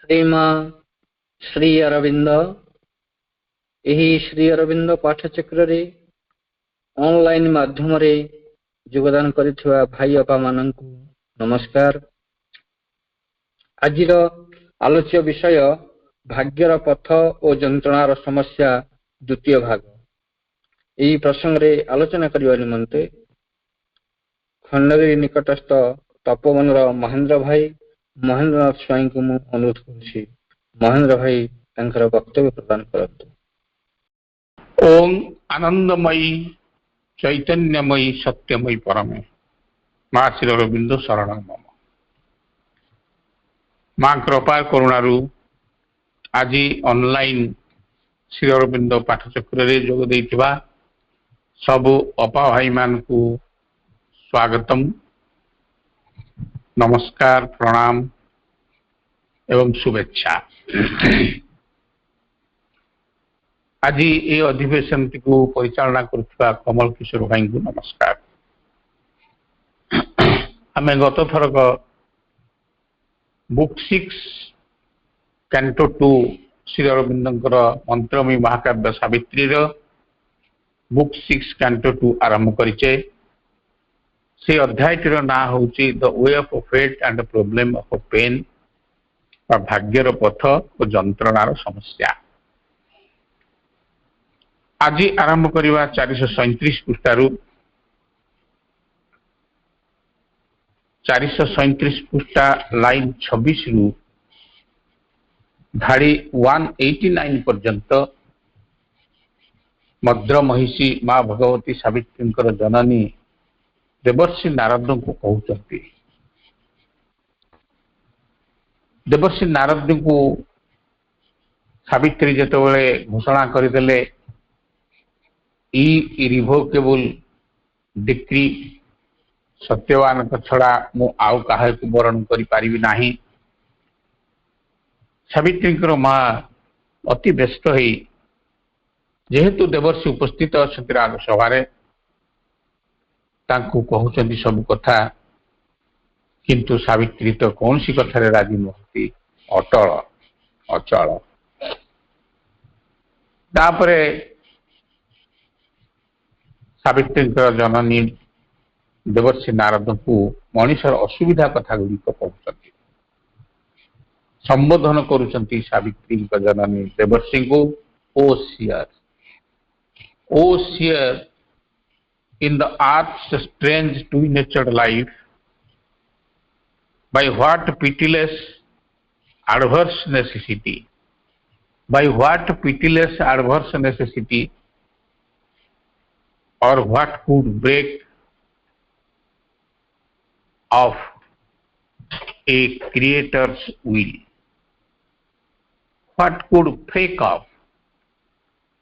श्रीमा श्री अरविंद यही श्री अरविंद पाठचक्र रे ऑनलाइन माध्यम रे योगदान करिथिबा भाई अपा माननकु नमस्कार। आजिर आलोच्य विषय भाग्यर पथ और जंत्रणार समस्या द्वितीय भाग। यही प्रसंग रे आलोचना करने निमंते खंडगिरी निकटस्थ तपोवन महेंद्र भाई महेंद्रनाथ स्वाई को मु अनुरोध करुछि। महेंद्र भाई तांकर वक्तव्य प्रदान करतु। ओम आनंदमयी चैतन्यमयी सत्यमयी परमे माँ श्री अरविंद शरण मम। माँ कृपा करुणारू आज ऑनलाइन श्री अरविंद पाठचक्र रे जोग देइथिबा सबु अपा भाई मान को स्वागतम, नमस्कार, प्रणाम एवं शुभेच्छा। आज ये अधिवेशन को परिचालना करुवा कमल किशोर भाई को नमस्कार। आम गत थरक बुक 6 कैंटो 2 श्री अरविंदर मंत्रमयी महाकाव्य सावित्री बुक 6 कैंटो 2 आरंभ करिचे। से अध्यायटीर ना हूँ the way of fate and problem of pain, भाग्यर पथ और जंत्रणार समस्या। आज आरंभ करवा 437 पृष्ठारू 437 पृष्ठा लाइन 26 रु धाड़ी 189 पर्यंत मद्र महिषी माँ भगवती सावित्री जननी देवर्षि नारद को कहते। देवर्षि नारद को सावित्री जेतबेले घोषणा करदेले इरिवोकेबल डिक्री सत्यवान छड़ा मु आउ काहे को वरण करि पारिबि नाही। सावित्री माँ अति व्यस्त होई जेहेतु देवर्षि उपस्थित अच्छे राज सभारे तांको कहउचंदी सब कथा, किंतु सावित्री तो कौन सी कथारे राजी नहती, अटल अचल। तापरे सावित्री जननी देवर्षि नारद को मनीषर असुविधा कथा गुड़िक कहते, संबोधन करुचंती सावित्री जननी देवर्षि को ओ share in the earth's strange two-natured life, by what pitiless adverse necessity, or what could break of a creator's will, what could break of,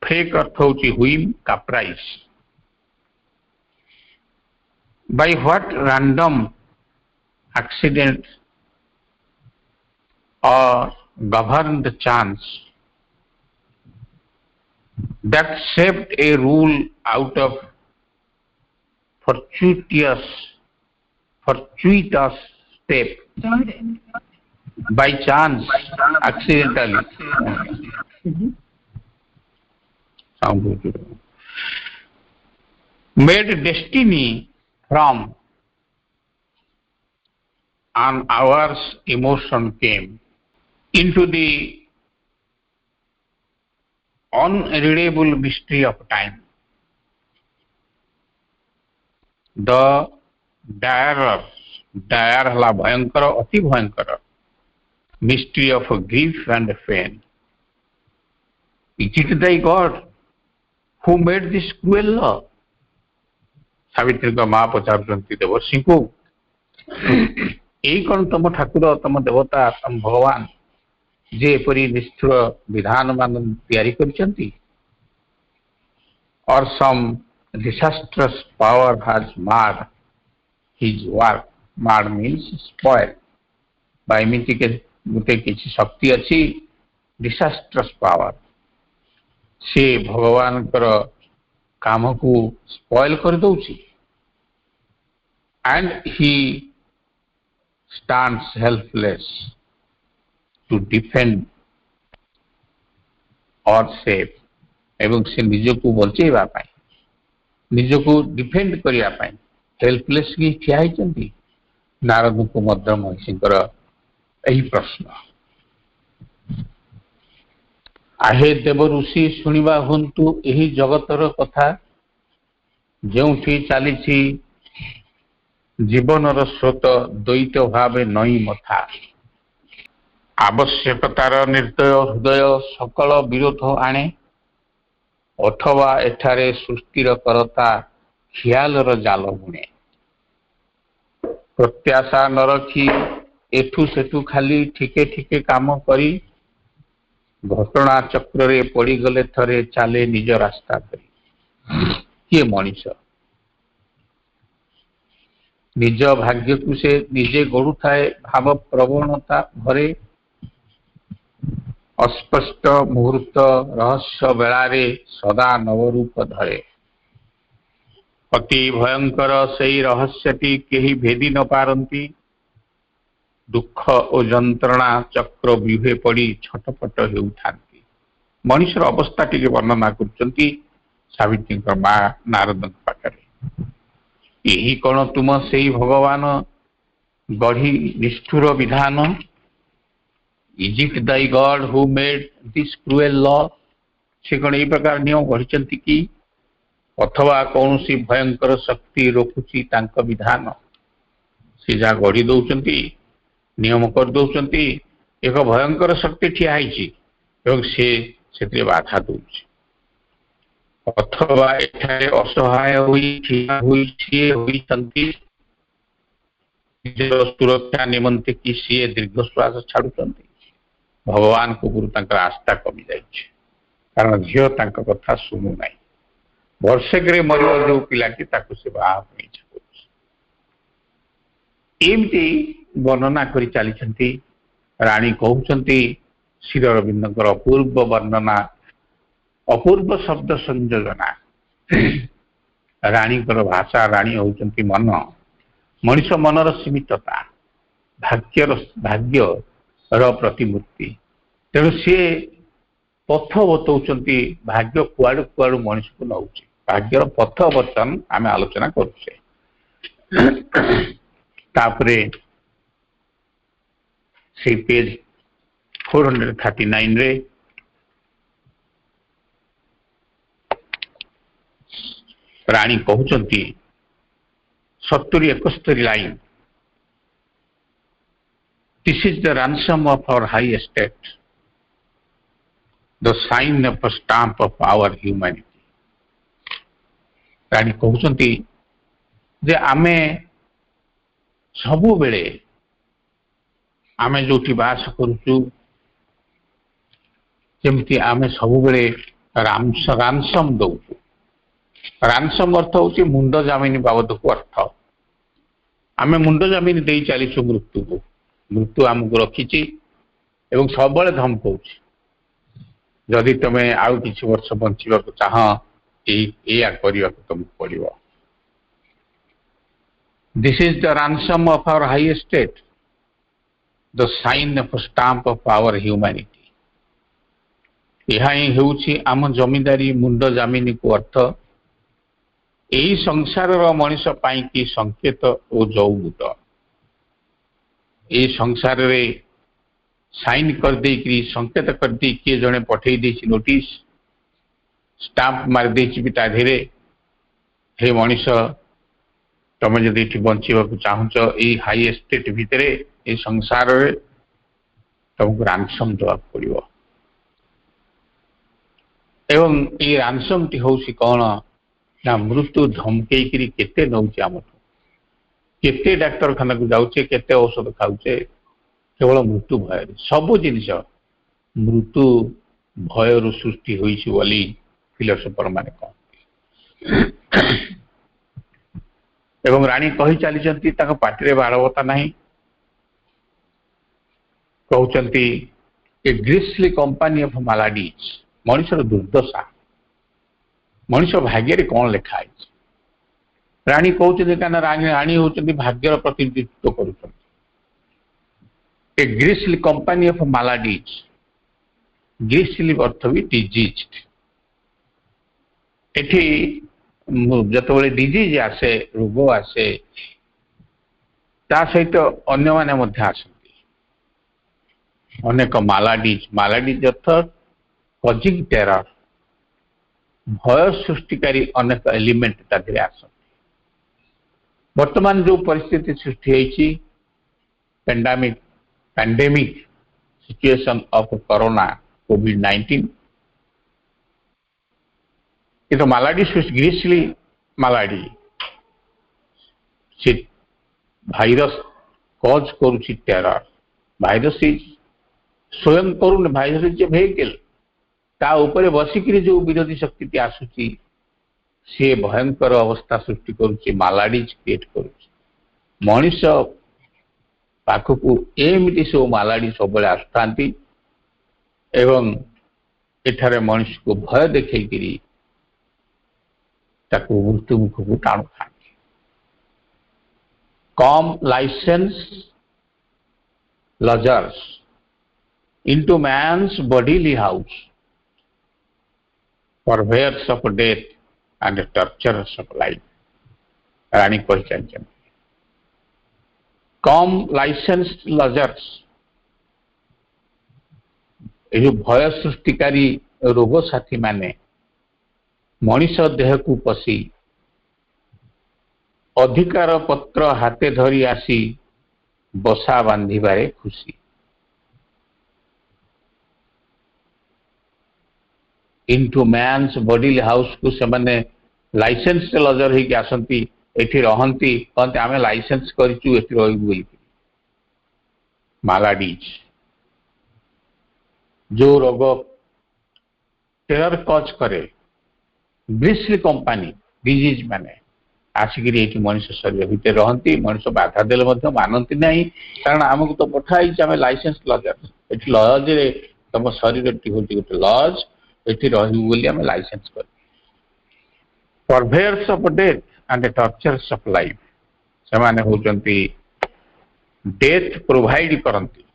break अर्थ होची whim, caprice, by what random accident or governed chance that shaped a rule out of fortuitous step, by chance, accidentally, made destiny from an hour's emotion came into the unreadable mystery of time. The dire hla bhayankara, ati bhayankara mystery of grief and pain. Is it thy God who made this cruel law? Savitri माँ पचारुचंती देवर्षि को यही कौन तुम ठाकुर, तुम देवता, तुम भगवान जे एपरी निष्ठुर विधान मान तैयारी करिसंती, or some disastrous power has marred his work. Marred means spoiled. by एमती के गोटे किसी शक्ति अच्छी disastrous power, से भगवान कर काम को स्पॉइल कर दउची, and he stands helpless to defend और सेव एवं से निजको बचेबा पाई निजको डिफेंड करिया पाई हेल्पलेस की ठिया होइचंती नारद को मध्य महिषींकर यही प्रश्न आहे देव ऋषि शुणिबा हुंतु यही जगतर कथा जोठी चली जीवनर स्रोत द्वैत भाव नई मथा आवश्यकतार निर्दय हृदय सकल विरोध आणे अथवा एठारे सृष्टिर करता ख्यालर जाल बुणे प्रत्याशा न रखी एठू सेठू खाली ठिके ठिके काम करी घटना चक्र रे पड़ी गले थरे चाले निज रास्ता करी किए मनीष निज भाग्य को से निजे गढ़ु थाए भाव प्रवणता भरे अस्पष्ट मुहूर्त रहस्य बेलारे सदा नवरूप धरे अति भयंकर सही रहस्यटी केही भेदी न पारंती दुख और जंत्रणा चक्र व्यूहे पड़ी छटपट हेउथांती मनुष्यर अवस्था टिके वर्णना करचंती सावित्री मां नारद पाखरे यही कौन तुम से भगवान गढ़ी निष्ठुर विधान is it Dai God who made this cruel law से कौन यही प्रकार नियम गढ़ी कि अथवा कौन सी भयंकर शक्ति रोकुची तांक विधान से जहाँ गढ़ी दौरान नियम कर दौरान एक भयंकर शक्ति ठिया से बाधा दौर अथवा एठारे असहाय सुरक्षा निमंते कि सी दीर्घश्वास छाड़ुं भगवान को गुरु आस्था कमी जाए कारण झील कथा शुणु ना वर्षेक मर जो पिलाटी से बाहर एमती वर्णना कर चली राणी कहते श्री अरविंद अपूर्व वर्णना अपूर्व शब्द संयोजना राणी भाषा राणी होती मन मनीष मनर सीमितता भाग्य प्रतिमूर्ति तेणु सी पथ बतौଛନ୍ତି भाग्य कुआड़ू कुआड़ू मनीष को नौ भाग्यर पथ बर्तन आम आलोचना करुचे से पेज 439 रे राणी कहते 70-71 line this is the ransom of our high estate the sign of a stamp of our humanity राणी कहते जे आमे सबु बेले आमे जोटी बास करूचु जेमती आमे सबु बेले रानसम दउचु रानसम अर्थ होची मुंड जामिनी बाबद को अर्थ आमे मुंड जामिनी दे चलीचु मृत्यु को मृत्यु आमको रखी एवं सब धमकाउछि जदि तमे आउ किछि वर्ष बंचिबा को चाह या करिया को तुमको पड़िबो this is the ransom of our high estate the sign of a stamp of our humanity यह ही होउछि आम जमींदारी मुंड जामिनी को अर्थ यही संसार मनीष पाई कि संकेत और जौबुत ये संसार रे साइन कर दे संकेत कर दे किए जड़े पठे नोटिस स्टाम्प मार धीरे हे मनीष तुम जदि बंचा चाहूच ये हाई एस्टेट भितर ये संसार रे तुमको रानसम देवा पड़ो एवं ये रानसम टी हूँ कौन ना मृत्यु धमकई केते नौचे आम केते डाक्तरखाना को जाऊे केते औषध खाऊे केवल मृत्यु भय सबु जिनिस मृत्यु भयर सृष्टि होइछि बोली फिलोसोफर माने कहते एवं राणी कही चली पार्टी बारवता नहीं कहते ए ग्रीसली कंपनी ऑफ मालाडीज मनुष्यर दुर्दशा मनुष्य भाग्य कौन लिखाई राणी कहते राणी होती भाग्यर प्रतिनिधित्व कर ए ग्रीसली कंपनी ऑफ मालाडीज ग्रीसली अर्थ भी डिजीज एठी जतबेले डिजीज आसे रोग आसे ता सहित अन्य माने मध्य आसंती अनेक मालाडीज अर्थ कजिंग टेरर भय सृष्टिकारी अनेक एलिमेंट तादरे आसंती वर्तमान जो परिस्थिति सृष्टि होईची पैंडेमिक सिचुएशन ऑफ कोरोना कोविड-19 ये तो मालाडी ग्रीसली मालाडी से भाइरस कॉज करुची टेरर भाइरस इज स्वयं करुन भाइरस इज ए वेहिकल ता ऊपर बसिकी जो विरोधी शक्ति आसुची से भयंकर अवस्था सृष्टि करुची मालाडीज क्रिएट करुची मनीष पाखकू एमती सब मालाडी सब आसुथांती एवं एठारे मनुष्य को भय देखैकरी ताकू मृत्यु मुख को टाणु था come licensed lurkers into man's bodily house purveyors of death and torturers of life रानी कहते कम लाइसेंस लजर्स ये भय सृष्टिकारी रोग साथी माने मनीष देह को पशी अधिकार पत्र हाथे धरी आसी बसा बांधिबारे खुशी इनटू मैन्स बॉडी हाउस को से माने लाइसेंस लजर होगी आसंती एठी रहंती कहते आमे लाइसेंस करिचु एठी रहिबु बोली मालाडीज जो रोग टेरर कॉज करे ग्रीसली कंपनी डिजीज माने आसिकी ये मनुष्य शरीर भितर रहती मनुष्य बाधा देले मानती नहीं कारण आमको तो पठाई आम लाइसेंस लजर ये लज रे तुम शरीर टी हूँ गोटे लज ये रही लाइसेंस कर purveyors of death and torturers of life से माने होचंती डेथ प्रोवाइड करती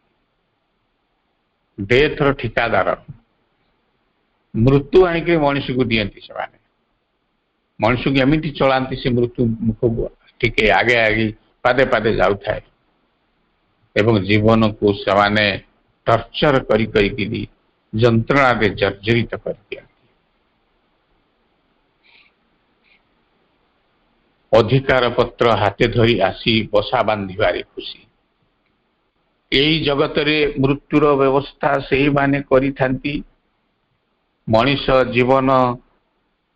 डेथ रो ठिकादार मृत्यु आनिक मनुष्य को दियंती से माने मनुष्य को एमती चलांती से मृत्यु मुख टिके आगे आगे पादे पादे जाऊ थाए एवं जीवन को से टर्चर करी जंत्रणा दे जर्जरित कर दिया अधिकार पत्र हाथे धरी आसी बसा बांधिबारे खुशी यही जगत रे मृत्युर व्यवस्था से माने करी थांती मनीष जीवन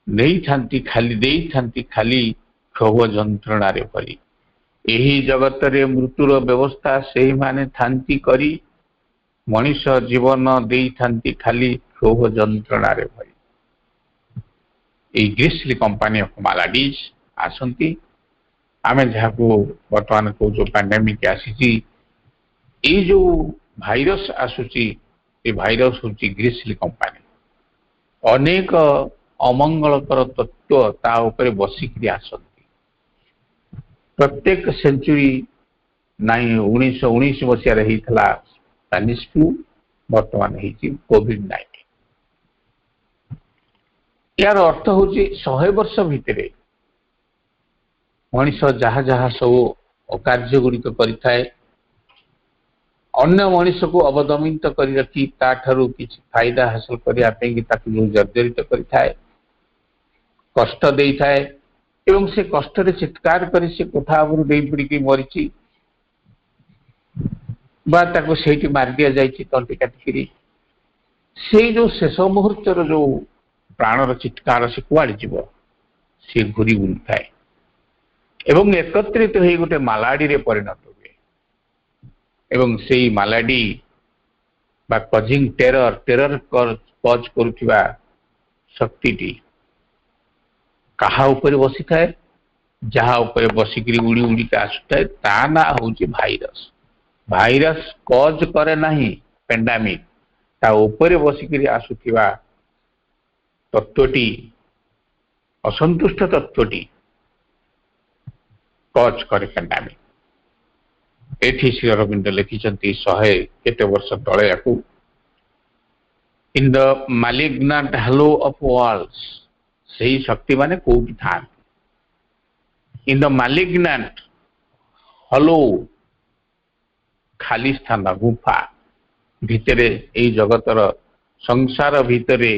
नहीं थांती खाली क्षोभ जंत्रणा रे भरी यही जगत रे मृत्युर व्यवस्था से माने थांती करी मनीष जीवन देई थांती खाली क्षोभ जंत्रणा रे भरी ए ग्रीसली कंपनी ऑफ मालाडीज आसंती आमे जहाँ को वर्तमान को जो पैंडेमिक आसी ये जो भाइरस आसुची ये भाइरस हूँ ग्रीसली कंपनी अनेक अमंगलकर तत्व ता उपरे बसिकी आसंती प्रत्येक सेंचुरी 1919 मसीह होता स्पेनिश फ्लू वर्तमान कोविड-19 यार अर्थ हूँ 100 वर्ष भितर मनीष जहाँ जहाँ सब अकार्य गुड़िक करें अन्य मनीष को अवदमित कर रखी ताठू किसी फायदा हासिल करने जो जर्जरित करें कष्ट दे थाए एवं से कष्ट रे चित्कार कर से कोठा उपरू डे पड़ी मरी से मार दि जाए तंटी काटिकी से जो शेष मुहूर्तर जो प्राणर चित्कार से कुआड़े जीव सी घूरी बुली थाए एवं एकत्रित हो गोटे मालाडी रे परिणत हुए एवं से मालाडी बा कजिंग टेरर कज करुवा शक्ति कहा ऊपर बसी थाए जहाँ ऊपर बसिकी उड़ी उड़ी आसुए ता ना हूँ भाइरस भाइरस कज करे नहीं पेंडामिक ता ऊपर बसिकी आसुवा तत्वटी असंतुष्ट तत्वटी कज करे पेंडामिक एठी श्री अरविंद लिखिछंती 100 केते वर्ष तळे याकू in the malignant hollow of walls सही शक्ति माने कोठी था इन द मालिग्नांट हेलो खाली स्थान गुफा भितरे एई जगतर संसार भितरे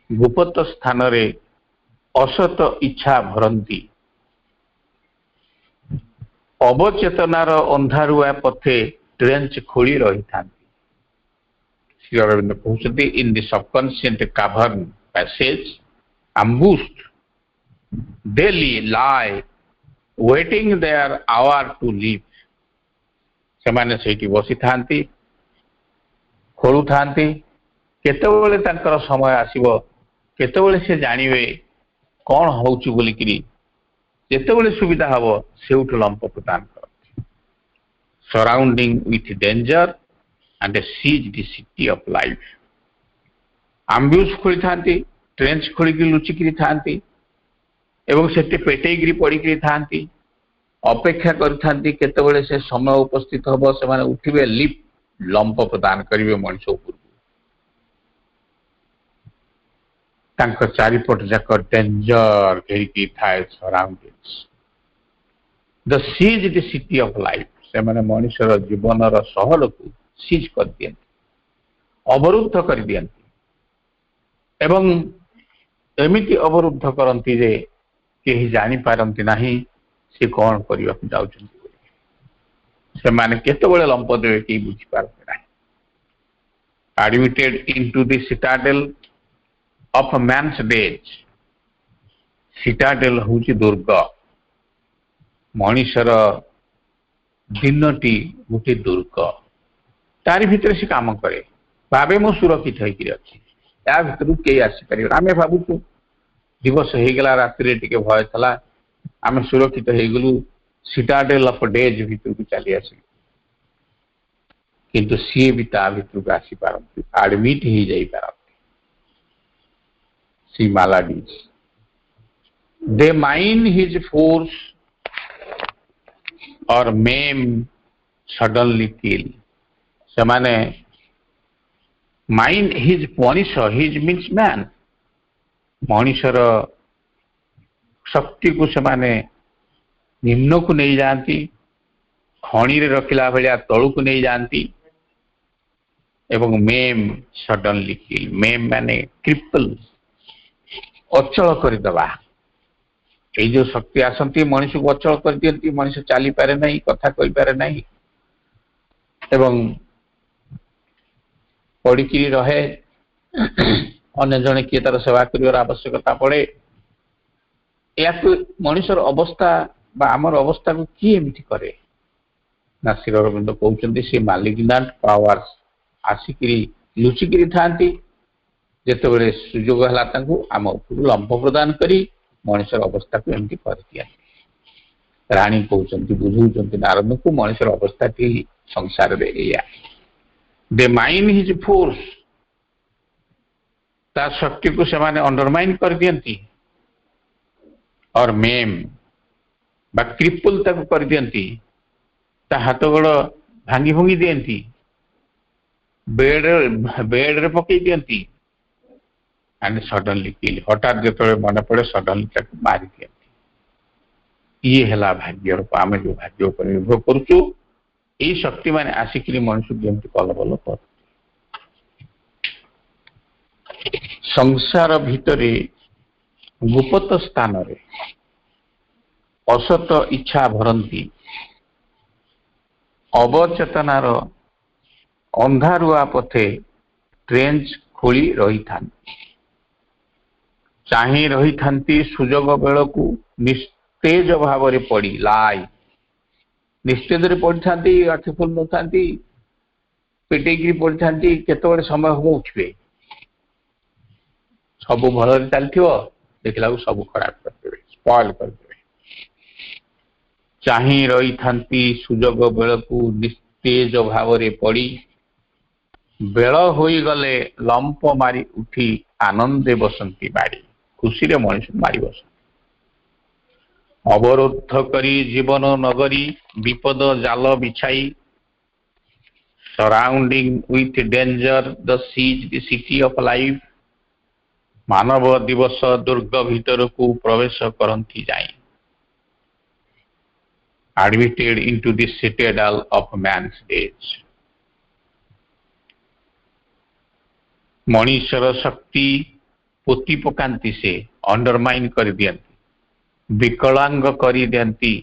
गुप्त स्थान रे असत इच्छा भरंती अवचेतनार अंधारुआ पथे ट्रेंच खोली रही था श्री अरविंद कहते in the subconscient cavern passage ambushed they lie waiting their hour to leave ସେମାନେ ସେଇଠି ବସି ଥାନ୍ତି ଖୋଳୁ ଥାନ୍ତି କେତେବେଳେ ତାଙ୍କର ସମୟ ଆସିବ କେତେବେଳେ ସେ ଜାଣିବେ କଣ ହଉଛି ବୋଲିକିରି ଯେତେବେଳେ ସୁବିଧା ହବ ସେଉଠୁ ଲମ୍ପ ପ୍ରଦାନ କରନ୍ତି surrounding with danger and siege the city of life ambush ଖୋଳିଥାନ୍ତି ट्रेंच खोलिकी लुचिकी थांती एवं सेठी पेटेइकी पड़िकी थांती अपेक्षा करथांती केतेबेले से समय उपस्थित हबो से माने उठिबे लिप लंप प्रदान करिवे मनुष्य ऊपर तांको चारिपट जाक डेंजर घेरिकी थाए surroundings the seize the city of life से माने मनुष्यर जीवनर सहल को सीज कर दियंती अवरुद्ध कर दियंती एवं एमिति अवरुद्ध करती जे केही जानी पारंती नाही से कौन करबा जाउछंती से माने केतेबेले लंप देवे के बुझी पारंती नाही admitted into the citadel of man's days citadel होची दुर्ग मनुष्यर दिनटी गोटे दुर्ग तारी भितर से काम करे भावे मो सुरक्षित होइकी अछि या भितर के आसी परियो आमे भाबुछु दिवस हो गला रात्रि टिके भय थला आमे सुरक्षित हो गलु सिटाडेल ऑफ डेज भितर को चली आसी किंतु सी भी ता भितर को आसी पारंती एडमिट ही जाई पारंती सी maladies they mine his force और मेम सडनली किल से माने माइन हिज पनिशर हिज मीन्स मैन मनुष्यर शक्ति को से माने निम्न को नहीं जानती खणी रे रखिला भलिया तळु को नहीं जानती एवं मेम सडनली किल मेम माने क्रिपल अचल कर दबा ए जो शक्ति आसंती मनुष्य को अचल कर दियंती मनुष्य चली पारे नहीं कथा कहि पारे नहीं एवं पड़िकी रहे अन्य जने किए तार सेवा कर आवश्यकता पड़े या मनुष्यर अवस्था बा आमर अवस्था को किए एमती करे ना श्री अरविंद कहते से मालिग्नांट पावर्स आसिकी लुचिकी थांती जेतेबेले सुजोग हला तांको आम ऊपर लंप प्रदान करी मनुष्यर अवस्था को एमती कर दिया रानी कहते बुझाऊँ नारद को मनुष्यर अवस्था टी संसार रे एया दे माइन हिज फोर्स ता शक्ति को से माने अंडरमाइन कर दियंती और मेम बा क्रिपल तक कर दियंती ता हाथ गोड़ भांगी भंगी दियंती बेड रे पकई दियंती एंड सडनली किल हठात जो मन पड़े सडनली तक मारी दियंती ये हला भाग्य आम जो भाग्य पर निर्भर करुचु ये शक्ति माने आसिकी मनुष्य जमी कल बल कर संसार भितरे गुप्त स्थान रे असत इच्छा भरंती अवचेतनार अंधारुआ पथे ट्रेंच खोली रही थांती चाही रही थांती सुजोग बेल को निस्तेज भाव रे पड़ी लाई निस्तेज रे पड़ी थांती आखि खोल न थांती पेटेकी पड़ी थांती केतबेले समय हो उठबे सब भल चलथिबो देखला सब खराब कर देबे स्पॉइल कर देबे चाही रही थांती सुजोग बेल को निस्तेज भाव रे पड़ी बेल होई गले लंप मारी उठी आनंदे बसंती बाड़ी खुशी रे मनुष्य मारी बस अवरोध करी जीवन नगरी विपद जाल बिछाई surrounding with danger the seize the city of life मानव दिवस दुर्ग भीतर को प्रवेश करती जाए admitted into the citadel of man's days मनीषर शक्ति पोती पकांती से अंडरमाइन कर दियंती विकलांग कर दियंती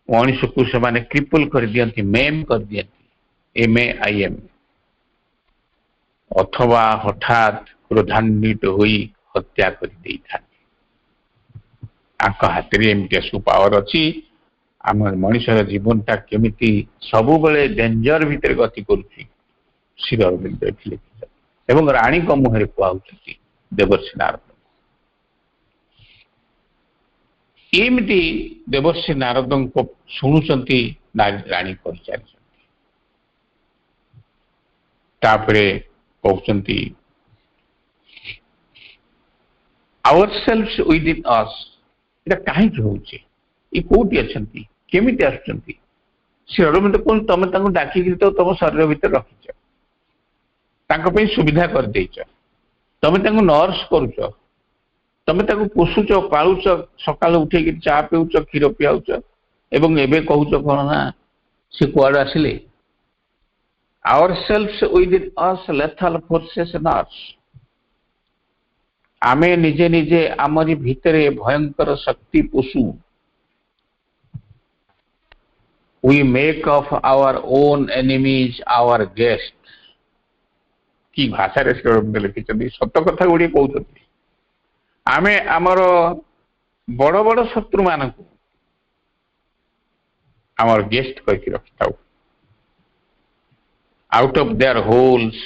मनीष को से क्रिपल कर दियंती मेम कर दियंती MAIM अथवा हठात क्रोधान्वित होई हत्या कर देइथांती आक हाथ रे एमती सु पावर अछि आम मनीषर जीवनटा केमिति सबु बेले डेंजर भीतर गति करूची श्री अरविंद लिखिछथि एवं रानी को मुहरे कहउछथि देवर्षि नारद एमती देवर्षि नारद को शुणुचंती रानी कहि तापरे कहउचंती ourselves within us एटा काहे होउची ई कोठी अछंती केमिति आछंती श्री अरविंद कोन तमे तांको डाकी कि तो तम शरीर भीतर रखिछ तांको पे सुविधा कर देइछ तमे तांको नर्स करूछ तमे ताको पोषुछ पाळुछ सकाळ उठे कि चा पिउछ क्षीर पियाउछ एवं एबे कहूछ कोन ना से कुआड आसिले ourselves within us lethal forces nurse आमे निजे निजे आमरी भीतरे भयंकर शक्ति पोषु we make of our own enemies our guests की भाषा रे लिखिछथि सत्य कथा गुडी कहउछथि आमे हमर बड़ बड़ शत्रु मानकु हमर गेस्ट कहि रखिताउ out of their holes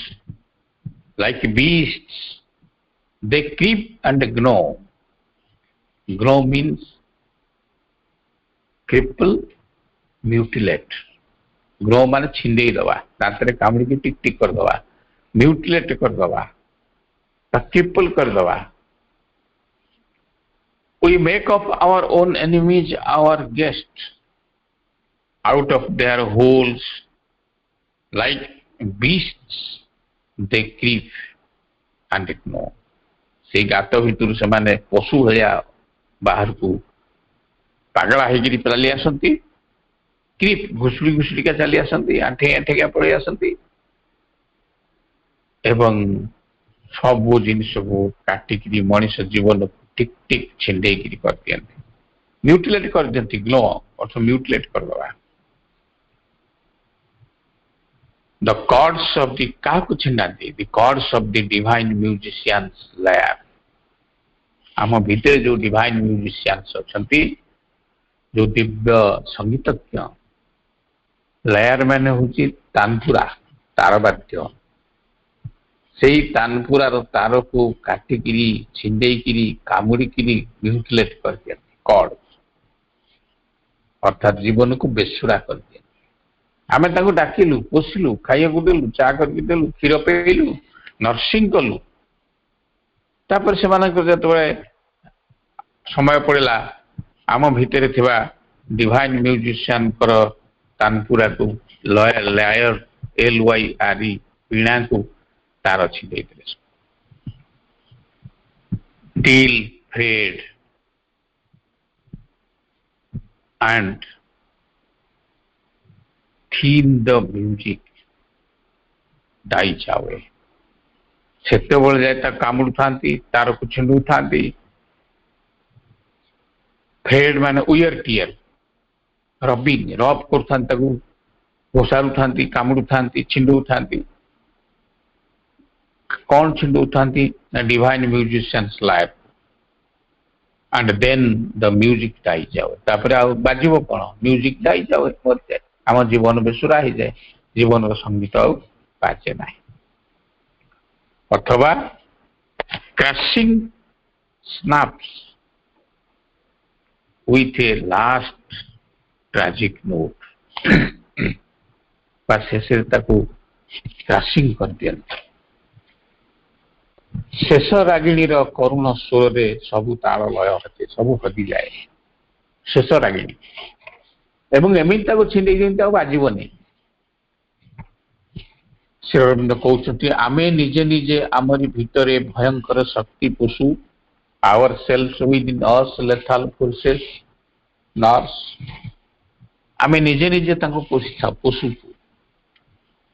like beasts they creep and gnaw means cripple mutilate gnaw माने छिंदे दवा दांतरे कामड़ी की टिक टिक कर दवा म्यूटिलेट कर दवा क्रिपल कर दवा we make of our own enemies our guests out of their holes like beasts they creep and gnaw से गात भितर से माने पशु भलिया बाहर को पागला हेगिरी चली आसंती क्रीप घुसुड़ी घुसुड़ी का चली आसंती आठे आठे का पड़े आसंती एवं सब जिनिस को काटिकी मनीष जीवन टिक टिक छिंडे कर दियंती म्यूटिलेट कर दियंती ग्नो अर्थ म्यूटिलेट कर दवा the chords of the Kaku छिंडांती the chords of the divine musicians lyre आम भीतर जो डिवाइन म्यूजिशियंस अछंती जो दिव्य संगीतज्ञ लयर माने होची तानपुरा तारवाद्य सेही तानपुरार तार को काटिकी छिंडेकी कामुड़िकी म्यूटिलेट कर दियंती कॉर्ड अर्थात जीवन को बेसुरा कर दियंती आमे ताको डाकिलु पोसिलु खाइयाकु देलु चा करके देलु क्षीर पेइलु नर्सिंग कलु तापर से मानक जतबे समय पड़ला आम भीतर थिबा डिवाइन म्यूजिशियन कर तानपुरा को लायर LYRE पीणा को तार अछि देइतले till fade and thin the music dies away सेते बोल जाता कामुड़ थांती तार को छिंडू थांती फेड माने उयर टियर रबिंग रब कर थांता को पोसारू थांती कामुड़ थांती छिंडू थांती कौन छिंडू थांती ना divine musicians life and then the music dies away तापर आ बाजिबो कोन म्यूजिक डाइज away होते आम जीवन बेसुरा हो जाए जीवन संगीत बाजे ना अथवा crushing snaps with A last tragic note शेष क्रशिंग कर दियंती शेष रागिणी करुण स्वर रे सबु ताल लय होते सबु हदि जाए शेष रागिणी एवं एमती छिंडे दिखते बाजबनी श्री अरविंद कहते आमे निजे निजे आमरी भितरे भयंकर शक्ति पोषु our self within us lethal forces nurse आमे निजे निजे पोषु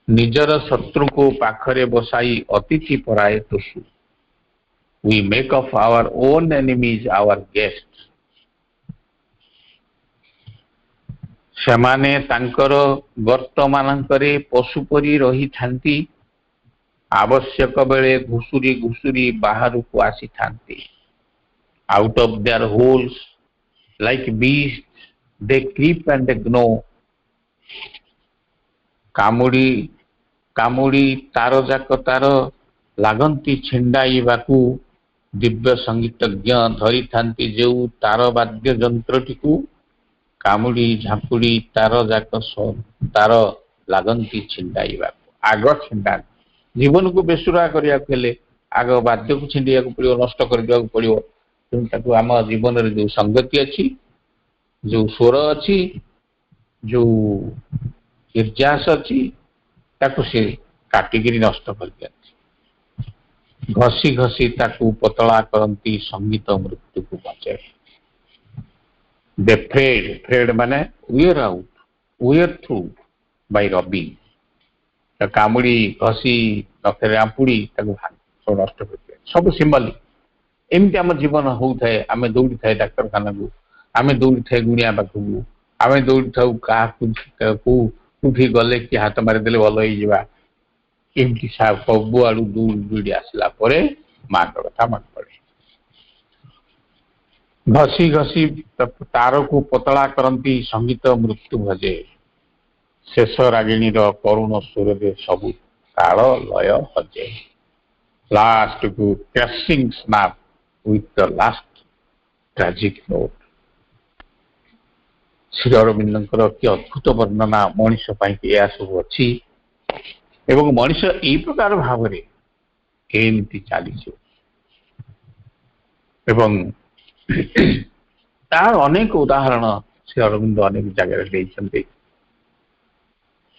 निजर शत्रु को पाखरे बसाई अतिथि पराए तोषु we make of our own enemies our guest सेमाने तांकर गर्त मानकरे पशु परी रही थांती आवश्यक बेले घुसुरी घुसुरी बाहर को आसी थांती out of their holes like beast they creep and gnaw कामुड़ी कामुड़ी तार जाक तार लागंती छिंडाइबाकू दिव्य संगीतज्ञ धरी थांती जो तार वाद्य जंत्रटी को कामुड़ी झापुड़ी तार जाक तार लागंती छिंडाइबाकू आग छिंडा जीवन को बेसुरा करने आग वाद्य को छिंडा पड़ो नष्ट कर पड़ो तेणु आम जीवन में जो संगति अच्छी जो स्वर अच्छी जो ईर्जास अच्छी ताकू से काटिकी नष्ट कर दिया घसी घसी ताकू पतला करती संगीत मृत्यु को बचाए दे फ्रेड माने wear out wear through by rubbing कामुड़ी घसी नखरे आंपुड़ी सब नष्ट कर दिया सब सिंबलिक एमती आम जीवन होता है आम दौड़ी थाए डाक्तरखाना को आम दौड़ी थाए गुणिया पाखक आम दौड़ी था क्या गले कि हाथ मारिदे भल हो एमती सब आड़ दौड़ी दौड़ी आसला माँ कथा मन पड़े घसी घसी तार को पतला करती संगीत मृत्यु भजे शेष रागिणी करुण स्वर रे सबु ताल लय हजे लास्ट को crashing snap with the last tragic note Shri Arvinder कि अद्भुत वर्णना मनीष यह सब अच्छी एवं मनीष यही प्रकार भाव एमती चली तार अनेक उदाहरण श्री अरविंद अनेक जगह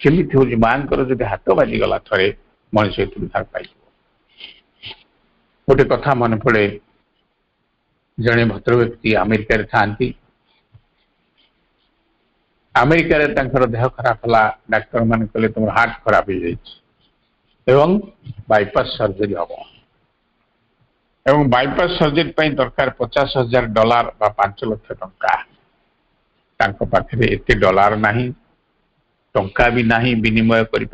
केमी हूँ माँ जब हाथ बाजिगला थे मनीष उद्धार पाई गोटे कथा मन पड़े जड़े भद्र व्यक्ति अमेरिका था अमेरिका देह खराब है डाक्तर मान कहले तुम हार्ट खराब हो जाए बाईपास सर्जरी हम एवं बाईपास सर्जरी दरकार $50,000 बा 5 लाख टंका पाखे एत डॉलर नहीं टंका भी नहीं विनिमय करें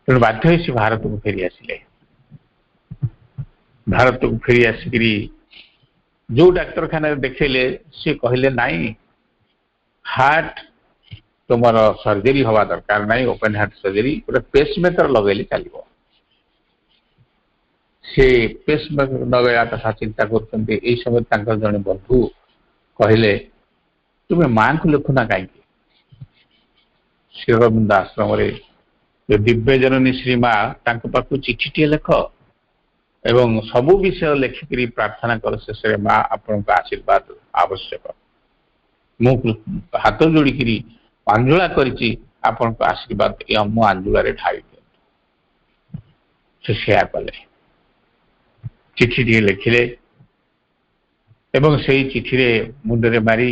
तेणु बाध्य से भारत को फेरी आसिले भारत को फेरी आसिकी जो डाक्तरखाना देखले सी कहले नाई हार्ट तुम सर्जरी हवा दरकार नहीं ओपन हार्ट सर्जरी गोटे पेसमेकर लगेले चलो से पेसमेकर लगेगा कथा चिंता कर समय जड़े बंधु कहले तुम्हें माँ को लिखुना कहीं श्री अरविंद आश्रम दिव्य जननी श्री माँ पाख चिठीटे लेख एवं सबु विषय लेखिकी प्रार्थना कर शेष माँ आपण आशीर्वाद आवश्यक मु हाथ जोड़िकी आंजुला करी आशीर्वाद मो आंजुला ढाई दिया कले चिठी लिखिले एवं से चिठी मुंडे मारी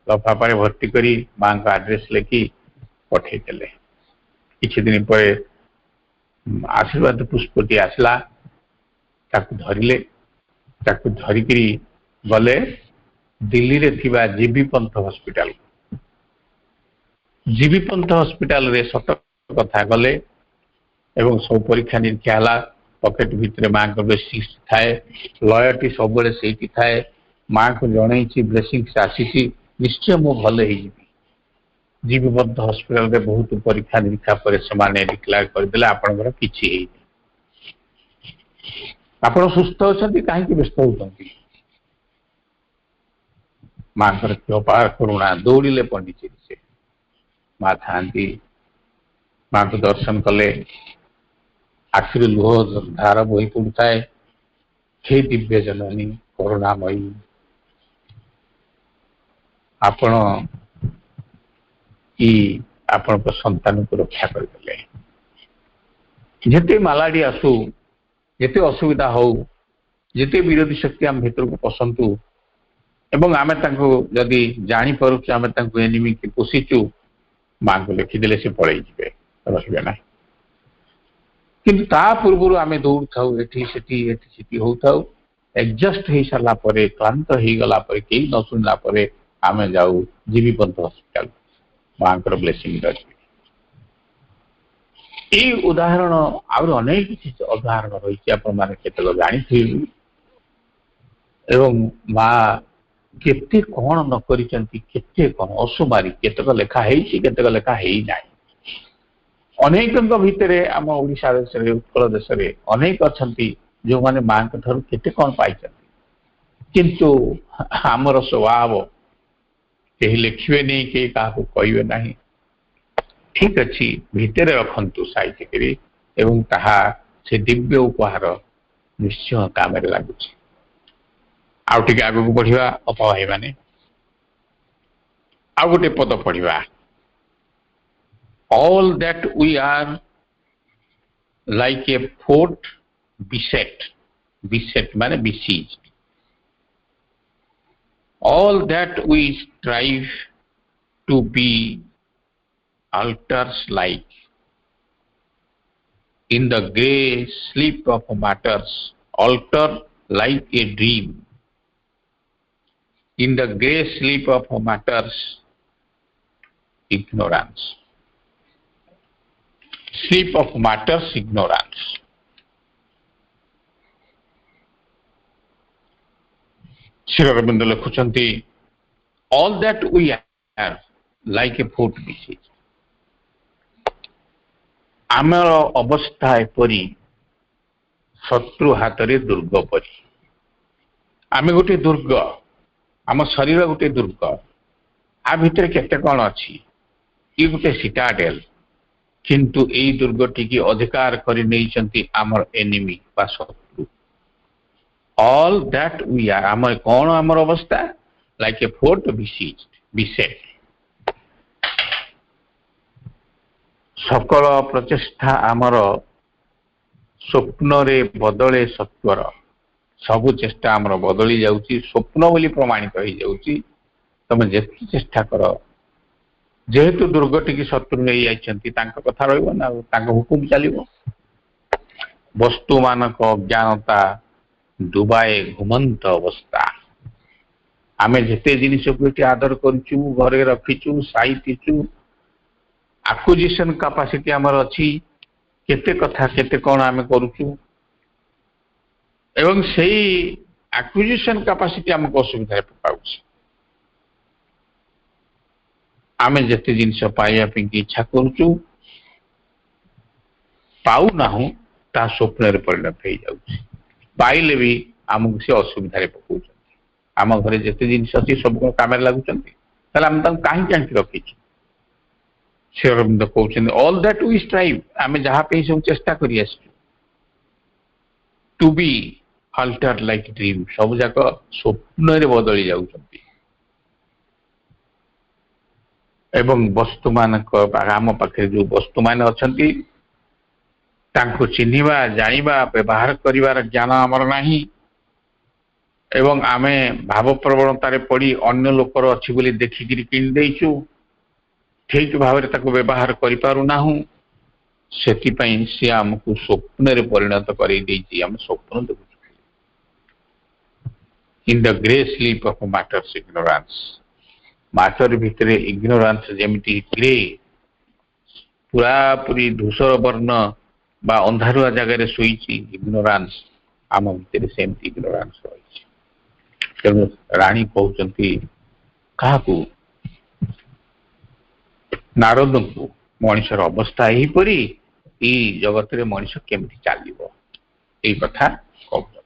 लफाफा भर्ती करी माँ का आड्रेस लिखि पठेदेले किछि दिन पर आशीर्वाद पुष्पटी आसला धरिले धरिकी गले दिल्ली रे थिबा जीबी पंथ हॉस्पिटल रे सत कथा गले एवं सब परीक्षा निरीक्षा है पकेट भितर माँ को ब्लेसिंग थाए लयटी सब से थाए माँ को जन ब्लेसिंग आसी निश्चय मु भल हो जीबी पंथ हॉस्पिटल रे बहुत परीक्षा निरीक्षा पर से डिक्लेयर करदे आपंकर कि आप सुस्थ अच्छा कहीं व्यस्त होती माँ कृपा करुणा दौड़े पंडिचेरी से माँ था माँ को दर्शन कले आखिर लुह धार बोही पड़ुए। हे दिव्य जननी करुणामयी, आपण आपण संतान को रक्षा करदे। जिते मालाड़ी आसू, जिते असुविधा हो, जिते विरोधी शक्ति आम भीतर को पसंतु एवं आमे तांको जदि जानी परुछु आमे तांको एनिमी की पोषिचु, मां को लिखिदेले से पळै जिवे, रहिबे ना। किंतु ता पूर्व आमे दौड़ थाउ, एठी सेठी हो थाउ। एडजस्ट हो सारा पर, क्लांत हो गला पर, कई न सुनला पर आमे जाऊ जीवीपंथ हॉस्पिटल, मां को ब्लेसिंग रही। ये उदाहरण आउर अनेक किसी उदाहरण रही आपण माने केतक जानी एवं मां केते कौन न करिसंती, केते कौन असुमारी केतक लेखा हेछि, केतक लेखा हेइ नाही। अनेकଙ୍କ ଭିତରେ ଆମ ओडिशा देशरे, उत्कल देशरे अनेक अछंती जो माने मां के थरु केते कौन पाइछंती, किंतु हमर स्वभाव केही लिखिबे नहीं, के काहू कहबे नहीं। ठीक अछि, भितरे रखंतु साइज करी एवं ताहा से दिव्य उपहार निश्चय काम रे लागुछि। आउ टिके आगु को बढ़िबा अपाय माने आउ गोटे पद पढ़िबा। All that we are like a fort beset, beset माने besieged. All that we strive to be altars like, in the grey sleep of matters, altar like a dream. In the grey sleep of matters, ignorance. Sleep of matters, ignorance. Sri Aurobindo लिखुचंती, all that we are like a fort besieged. आमर अवस्था एपरी शत्रु हाथ रे दुर्ग परी। आमे गोटे दुर्ग, आम शरीर गोटे दुर्ग, आ भितर केते कौन अच्छी, ये गोटे सिटाडेल, किंतु एई दुर्गटी की अधिकार करि नैचंती आमर एनिमी बा शत्रु। ऑल दैट वी आर, आम कौन आमर अवस्था, लाइक ए फोर्ट बिसीज्ड, बिसेट। सकल प्रचेष्टा आमर स्वप्न रे बदले सत्वर, सबु चेष्टा आमर बदली जाउची, स्वप्न बोली प्रमाणित हो जाउची। तमे जेति चेष्टा करो, जेहेतु दुर्गटी की शत्रु नहीं आइछंती, तांका कथा रहइबो ना, तांका हुकुम चलिबो। वस्तु मानक अज्ञानता डुबाए घुमंत अवस्था। आमे जेते जिनिस को आदर करचु, घरे रखिचु, साइतिचु, एक्विजिशन कैपेसिटी हमर अछि, केते कथा केते कोन आमे करूचु, एवं सेही एक्विजिशन कैपेसिटी हमको असुविधा पकाउछि। आमे जेते जिनिस पाइया पे इच्छा करूचु, पाउ नाहु, ता स्वप्न रे परिणत हो जाउछि। पाइले भी आमको से असुविधा पकाउछि। आम घरे जेते जिनिस अछि सब को काम लागुचंती, तले हम तम काहे कांति रखिछु। श्री अरविंद कहउछन, ऑल दैट वी स्ट्राइव, आमे जहा पे सब चेष्टा करि आछु, to be alter like dream, सब जाक स्वप्न रे बदली जाउछंती। एवं वस्तु मानक आम पाखे जो वस्तु मान अछंती, तांको चिन्हिबा, जानिबा, व्यवहार करिवार ज्ञान हमर नाही। एवं आमे भाव प्रवणतारे पड़ी अन्य लोकर अच्छी बोली देखिकी किन देइछु, ठीक भाव ताको व्यवहार करि पारु नाहु। सेति पई से हमकु स्वप्न रे परिणत करि देइछि, हम स्वप्न देखु। In the grey sleep of matters ignorance, matter भितरे इग्नोरेंस जेमिति ग्रे पूरा पूरी धूसर वर्ण बा अंधारुआ जगह शोची, इग्नोरेंस आम भितर सेमती इग्नोरेंस रही। तेणु राणी कहते क्या नारद को मनुष्यर अवस्था यहीपरी ये जगत रे मनुष्य केमती चलो ये कथा कहते।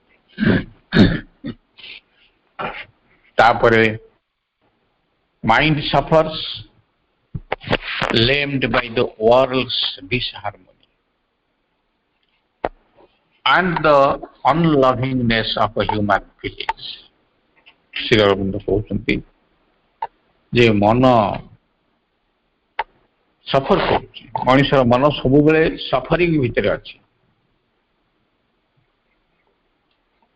Mind suffers lamed by the world's disharmony. and the unlovingness of a human feelings. Shri Aurobindo कहते जे मन सफर कर मनुष्य मन सब सफरिंग भितर अच्छी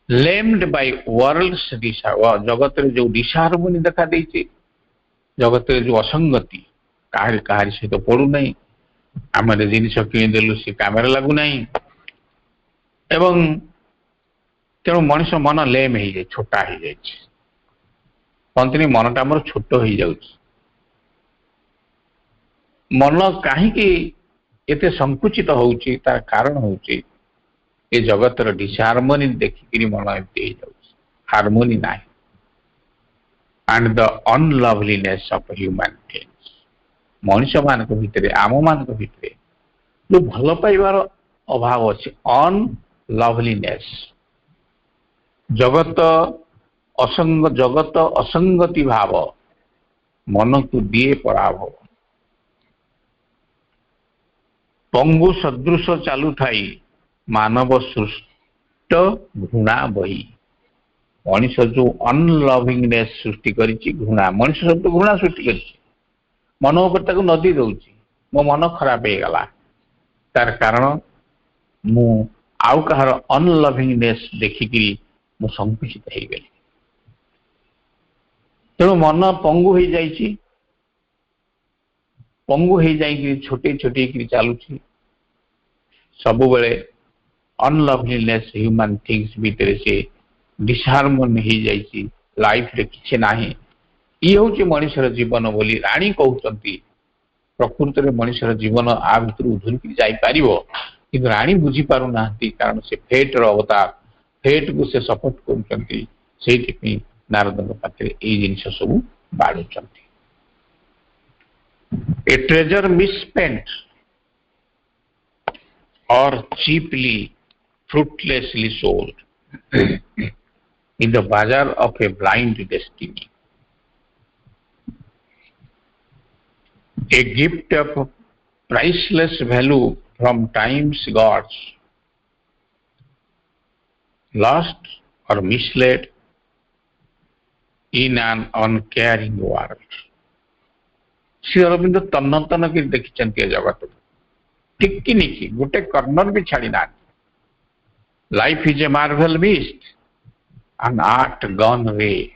लेम्ड बाय वर्ल्ड्स डिसार जगत जो डिसहार्मोनी देखा देती जगत जो असंगति कहारी सहित पड़ूना आम जिनस किदेलु सी काम लगुना एवं तेणु मनुष्य मन लेम हो जाए छोटा हो जाए कहते मनटा आमर छोट हो जाऊँ मन कहीं संकुचित होउची तार कारण होउची ये जगतर डिसहार्मोनी देखिकी मन एमती हो हार्मोनी ना and the unloveliness of human things मनुष्य मान भितर आम मान भितर जो भल पाइबार अभाव अच्छे अनलवलीनेस जगत असंगति भाव मन को दिए पराभव पंगु सदृश चालू थाई मानव सृष्ट घृणा बही मनुष्य जो अनलविंगनेस सृष्टि करिछि घृणा मनुष्य सब तो घृणा सृष्टि करिछि मन ऊपर नदी दौची मो मन खराब हो गला तार कारण मु आउ कहार अनलविंगनेस देखिकी मु संकुचित हो गली तेणु मन पंगु हो जाइछि पंगु हो जाइकि छोटे छोटे चलुछि सब बेले अनलवलीनेस ह्यूमन थिंग्स भितर से डिसहार्मोनी हो जाइछि लाइफ रे किछि नाही ये हूँ मनुष्यर जीवन बोली राणी कहते प्रकृत में मनुष्यर जीवन आ भर उधुरी जापर कि राणी बुझी पार ना कारण से फेट अवतार फेट को से सपोर्ट कर नारद पाखे ये जिन सब बाढ़ ए ट्रेजर मिसस्पेंट और cheaply fruitlessly sold in the bazaar of a blind destiny. A gift of priceless value from time's gods, lost or misled in an uncaring world. Shri Aurobindo तन्न तन्न कर देखी जगत टिक्की निकी गोटे कर्नर भी छाड़ी ना Life is a marvel beast, an art gone away.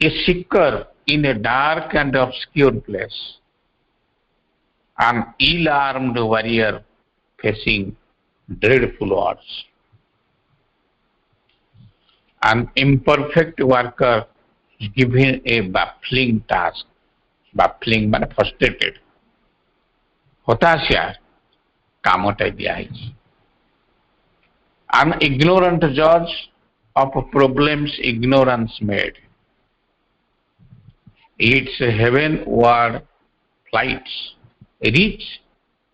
A seeker in a dark and obscure place, an ill-armed warrior facing dreadful odds, an imperfect worker given a baffling task, baffling means frustrated, हताशा कामटा दिया है an ignorant judge of problems ignorance made. Its heavenward flights reach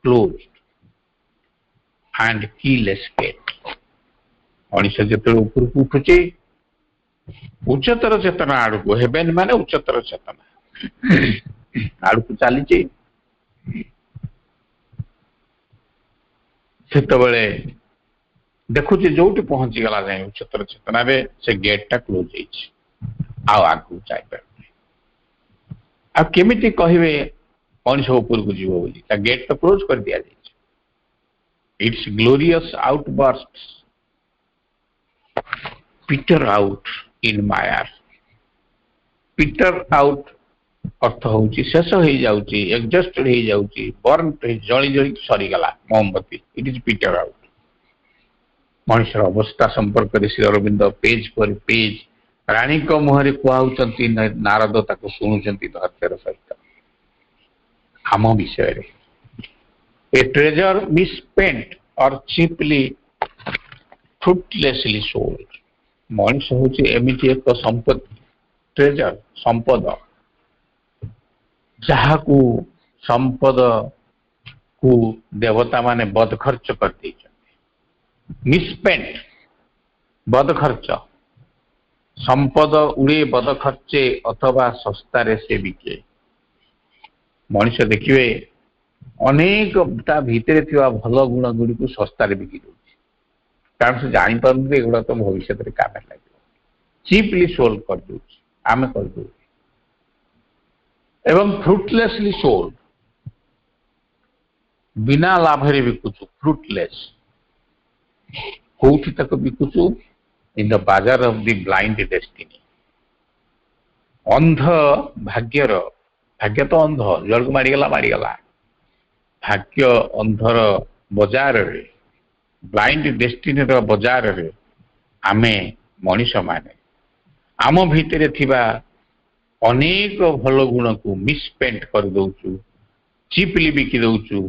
closed and keyless gate. मनुष्य जिते ऊपर को उठुचे उच्चतर चेतना आड़ को हेवेन माने उच्चतर चेतना आड़ को चली से देखुचे जो पहुंची गला जाए उच्चतर चेतना से गेटा क्लोज आगू जापर केमिति कहे मनुष्य ऊपर को जीव बोली गेट तो क्लोज कर दिया जाए its glorious outburst peter out in mire peter out अर्थ हूँ शेष हो जाऊँगी एग्जस्टेड हो जाऊँगी बर्न जली जली सरीगला मोमबत्ती इट इज पीटर आउट मनुष्य अवस्था संपर्क में श्री अरविंद पेज पर पेज राणी मुहर कहते नारद ताको शुणुंट धैर्यर सहित आम विषय ए ट्रेजर मिसस्पेंट और चीपली फ्रुटलेसली सोल्ड मनुष्य हूँ एमती एक संपत्ति ट्रेजर संपद जहाँ को संपद को देवता माने बद खर्च कर दी मिसस्पेंट बद खर्च संपद उड़े बद खर्चे अथवा सस्तारे से बिके मनुष्य देखिए अनेक ता भितर थिबा भल गुण गुडी को सस्ता रे बिकी दउछि कारण से जानि पारु एगुड़ा तो भविष्य रे काम लागियो चीपली सोल्ड कर दउछि आमे कर दउ एवं फ्रूटलेसली सोल्ड बिना लाभ रे बिकुछु फ्रूटलेस कोठी तक बिकुछु इन द बाजार ऑफ द ब्लाइंड डेस्टिनी अंध भाग्य तो अंध जड़ मारिगला भाग्य अंधर बजार रे ब्लाइंड डेस्टिनी रो बजार रे आमे मनुष्य माने आम भितरे थिबा अनेक भल गुण को मिसपेंट कर दउछु चीपली बिकी दउछु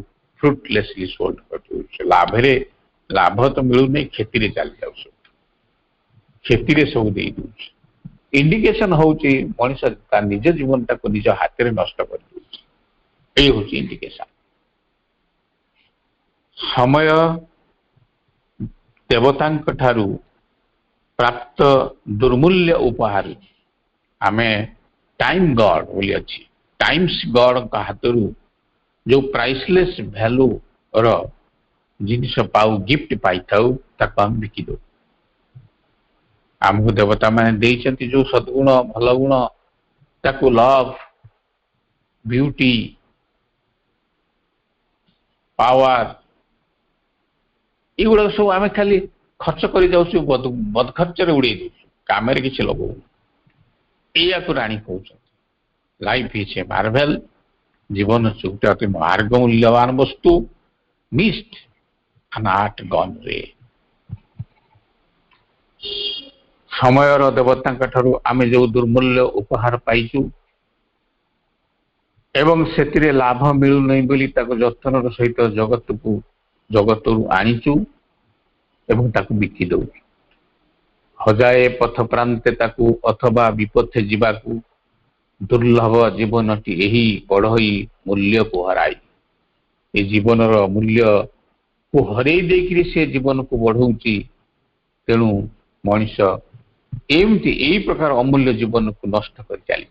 फ्रूटलेसली सोल्ड कर दउछु लाभ तो मिलु नहीं खेती रे चल जाउछु खेती रे सब दे दउछु इंडिकेशन होची मनुष्य ता निज जीवन को निज हाथ रे नष्ट कर दउछु एई होची इंडिकेशन समय देवतांक ठारू प्राप्त दुर्मूल्य उपहार आमे टाइम गॉड बोली अच्छी टाइम्स गॉड का हाथरू जो प्राइसलेस वैल्यू रो जिनिस पाऊ गिफ्ट पाई थाउ ताको हम बिकी दो हमको देवता माने देइछंती जो सद्गुण भल गुण ताको लव ब्यूटी पावर एगुड़ा सब आम खाली खर्च कर जाऊँ बद खर्च उड़े दौ काम किसी लगौ या राणी कहते लाइफ इज ए मार्वेल जीवन गोटे अति मार्ग मूल्यवान वस्तु मिस्ड एन आर्ट गन रे समय देवता ठारू आम जो दुर्मूल्य उपहार पाइचु एवं से लाभ मिलू नहीं बोली जतन सहित जगत आनीचु एवं ताकू बिकी दउ हजाए पथ प्रांते ताकू अथवा विपथे जीवाकू दुर्लभ जीवनटी यही बढ़ई मूल्य को हराई ए जीवन मूल्य को हरई देकरी से जीवन को बढ़ौची तेणु मनुष्य एमती यही प्रकार अमूल्य जीवन को नष्ट कर चली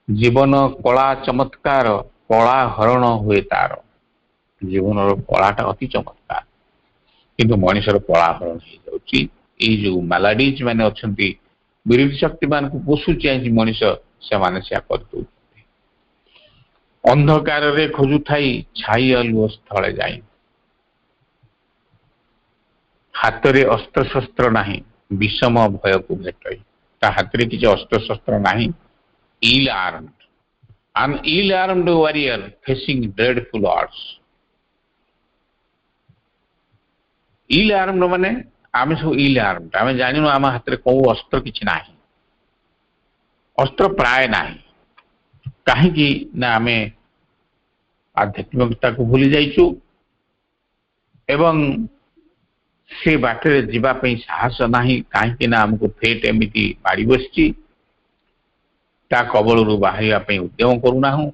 जीवन कला चमत्कार कला हरण हुए तार जीवन कलाटा अति चमत्कार किंतु मनुष्यर कला हरण हो जाउची जो मालाडीज माने अछंती विरोधी शक्ति मान को पोषुची मनुष्य से माने से कर दउ अंधकार रे खोजु थाई छाई आलुओ स्थले जाई हाथ रे अस्त्र शस्त्र नाही विषम भय को भेटई ता हाथ रे किछ अस्त्र शस्त्र नाही ill armed an ill armed warrior facing dreadful odds ill armed माने आमे सब इल आर्म्ड आमे जानिनो आम हाथ रे को अस्त्र किछि नाही अस्त्र प्राय नाही काहे कि ना आमे आध्यात्मिकता को भूली जाइछु एवं से बाटरे जीवा पई साहस नाही काहे कि ना हमको फेट एमिति बाड़ी बसची ता कबलरू बाहरिया पई उद्यम करूना हूं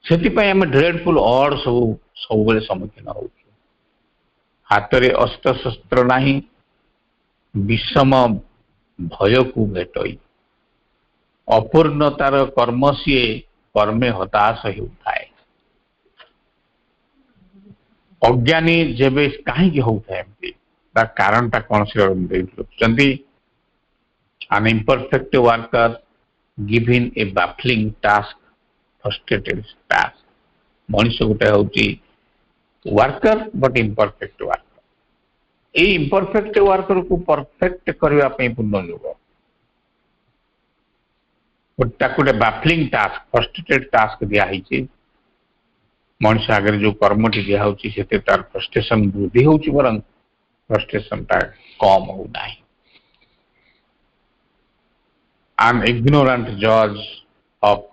सेति पई हम ड्रेडफुल ऑड सब बेले सम्मुखीन हो हाथ रे अस्त्र शस्त्र नाही विषम भय को भेटई अपूर्णतार कर्म सी कर्मे हताश होताए अज्ञानी जेबे कहीं होता है कारण टा कौन से लिखुंट an imperfect worker given a baffling task frustrated task मनुष्य गोटे होची worker but imperfect worker A imperfect worker को परफेक्ट करबा पई पुण्य योग गोटे बाफलिंग टास्क फ्रस्ट्रेटेड टास्क दिया है मनुष्य आगे जो कर्मटी दिया होची सेते तार फ्रस्ट्रेशन वृद्धि होची बरं फ्रस्ट्रेशन ता कम हो नाही an ignorant judge of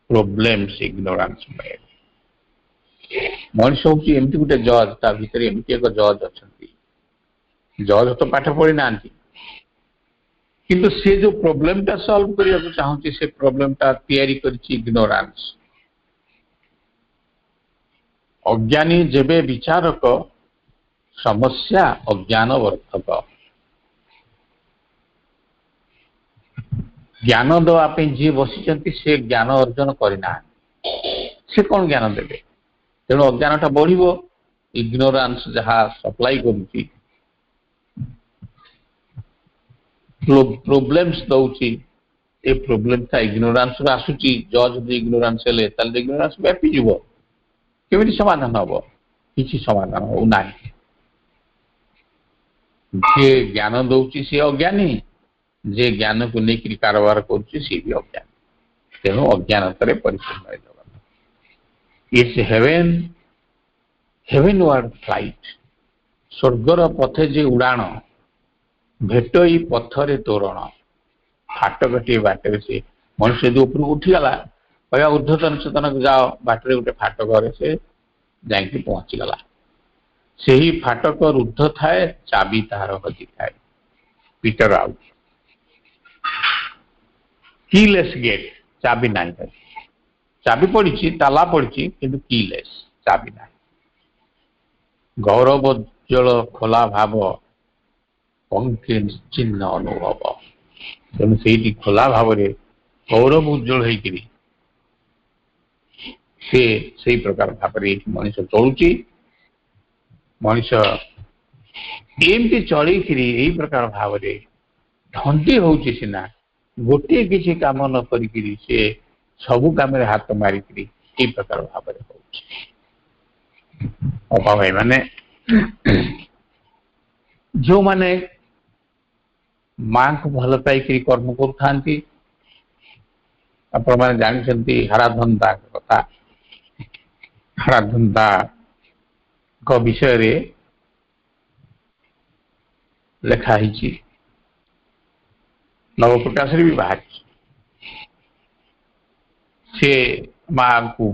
problems ignorance made मनुष्य होची एमती गोटे जज ता भीतर एमती एक जज अछंती जज तो पाठ पढ़ी नांती किंतु से जो प्रॉब्लम ता सॉल्व करिया को चाहूची से प्रॉब्लम ता तैयारी करची इग्नोरेंस अज्ञानी जेबे विचारक समस्या अज्ञान वर्धक ज्ञान दवा पे जी बसिचंती से ज्ञान अर्जन करिना से कौन ज्ञान देवे तेणु अज्ञानटा बढ़िबो इग्नोरांस जहाँ सप्लाई करुच्ची प्रोब्लेम्स दौची ए प्रोब्लेम था इग्नोरांस आसूची जज जब इग्नोरांस हेले ताले इग्नोरांस व्यापी जीवो केमिति समाधान हबो किछि समाधान हो नाही जे ज्ञान दौची से अज्ञानी जे ज्ञान को लेकर कारोबार करुच्ची से भी अज्ञानी तेणु अज्ञानतारे परिपूर्ण है जगत इट्स हेवेनवर्ड फ्लाइट स्वर्गर पथे जे उड़ाण भेटई पथरे तोरण फाटकटे बाटर से मनुष्य जो ऊपर उठीगला कह ऊर्ध्वतन चेतन जाओ बाटर गोटे फाटक से जाकि पहुंचीगला से ही फाटक रुद्ध थाए चाबी तार हजी थाए पीटर आउट कीलेस गेट चाबी ना चाबी पड़ी ताला पड़ी किंतु कीलेस चाबी ना गौरवोज्जल खोला भाव पंखे निश्चिन्न अनुभव तेणु से खोला भाव गौरव उज्जवल होकर से प्रकार भाव मनीष चलुची मनीष एमती चलकर यही प्रकार भाव धंदी होची सीना गोटे किसी काम न करी से सबु काम हाथ मारिक यही प्रकार भाव हो भाई माने जो माने माँ को भल पाई कर्म कर जानते हाराधंदा कथा हाराधंदा विषय रे लिखाही नवप्रकाश भी बाहर से माँ को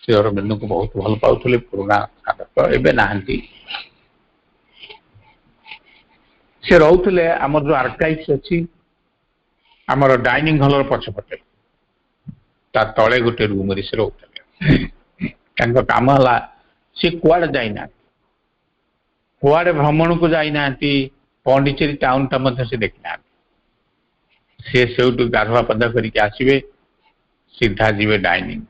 से अरविंद को बहुत भल पाउले पुराना साधक एवं नहांती से रोते आमर जो आर्काइव्स अच्छी आमर डाइनिंग हॉल पछपटे ता तले गोटे रूम रे से रोते काम है सी कुआड़े जाइना कुआड़े भ्रमण को जाइना पांडिचेरी टाउन टा से देखना से सेठू गाधुआ पदा करके आसवे सीधा जीवे डाइनिंग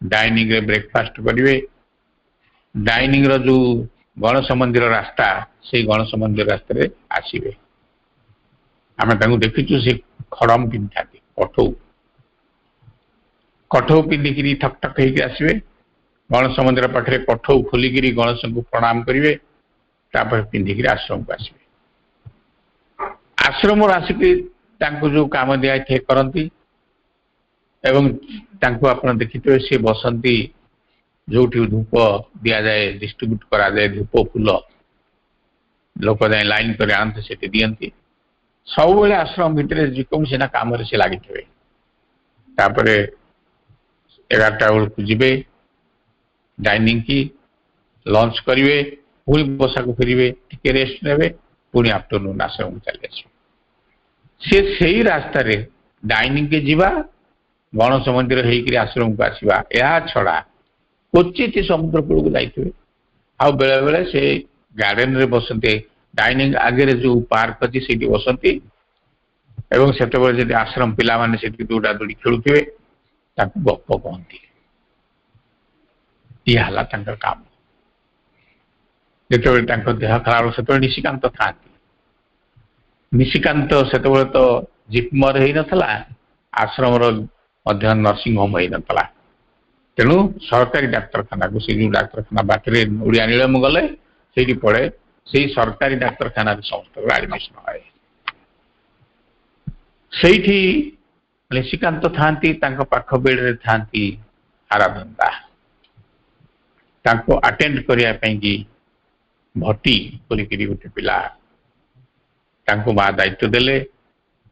डाइनिंग रे ब्रेकफास्ट करेंगे डाइनिंग रो जो गणेश मंदिर रास्ता से गणेश मंदिर रास्ता आसवे आम देखीचु से खड़म पिंधा कठौ कठौ पिंधिकी ठक ठक होकर आसवे गणेश मंदिर पाखे कठौ खोलिक गणेश को प्रणाम करेंगे पिंधिक आश्रम को आसवे आश्रम आसिक जो काम दिया करती एवं आप देखिए सी बसंती जो धूप दि जाए डिस्ट्रीब्यूट करा जाए धूप फूल लोक जाए लाइन कर आनते से दियंती सब बेले आश्रम भितर जो सीना काम से लगी थे 11टा बेलू जीवे डाइनिंग की लंच करेंगे पुणी बसा को फेरवे टिके रेस्ट ने पुणी आफ्टरनून आश्रम चले से रास्ता रे डाइनिंग के जीवा गणेश मंदिर होकर आश्रम को आसवा या छड़ा क्वचित समुद्र कूल को जाइए आ बेले बेले से गार्डन रे बसते डाइनिंग आगे जो पार्क अच्छी से बसती एवं से आश्रम पिला माने दौड़ा दौड़ी खेलुवे गप कहती यह काम जो देह खराब से निशिकांत था निशिकांत से तो जिपमर हो नाला आश्रम नर्सिंग होम हो नाला तेणु सरकारी डाक्तरखाना को जो डाक्तरखाना बाटे ओडिया नीलम गले से पड़े से सरकारी डाक्तरखाना समस्त एडमिशन है से निशिकांत था पाख बेड्रे था आराधना अटेंड करने भट्टी गोटे पिला माँ दायित्व देले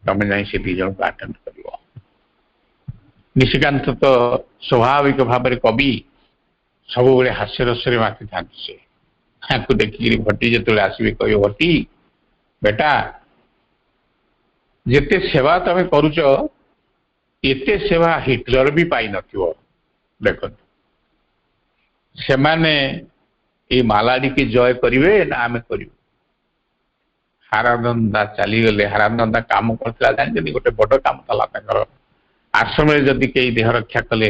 तमें जाई से 2 जन को अटेंड कर निशिकांत तो स्वाभाविक भाव में कवि सब बड़े हास्य रस माति था से देखिए भट्टी जो आसवे कह भट्टी बेटा जिते सेवा तमें करुच एते सेवा हिटलर भी पाई न देख से माने ये मालाडी की जय करेंगे ना आम कर हारानंदा चलीगले हारानंदा काम करता जानते गोटे बड़ काम था आश्रम जदि कई देह रक्षा कले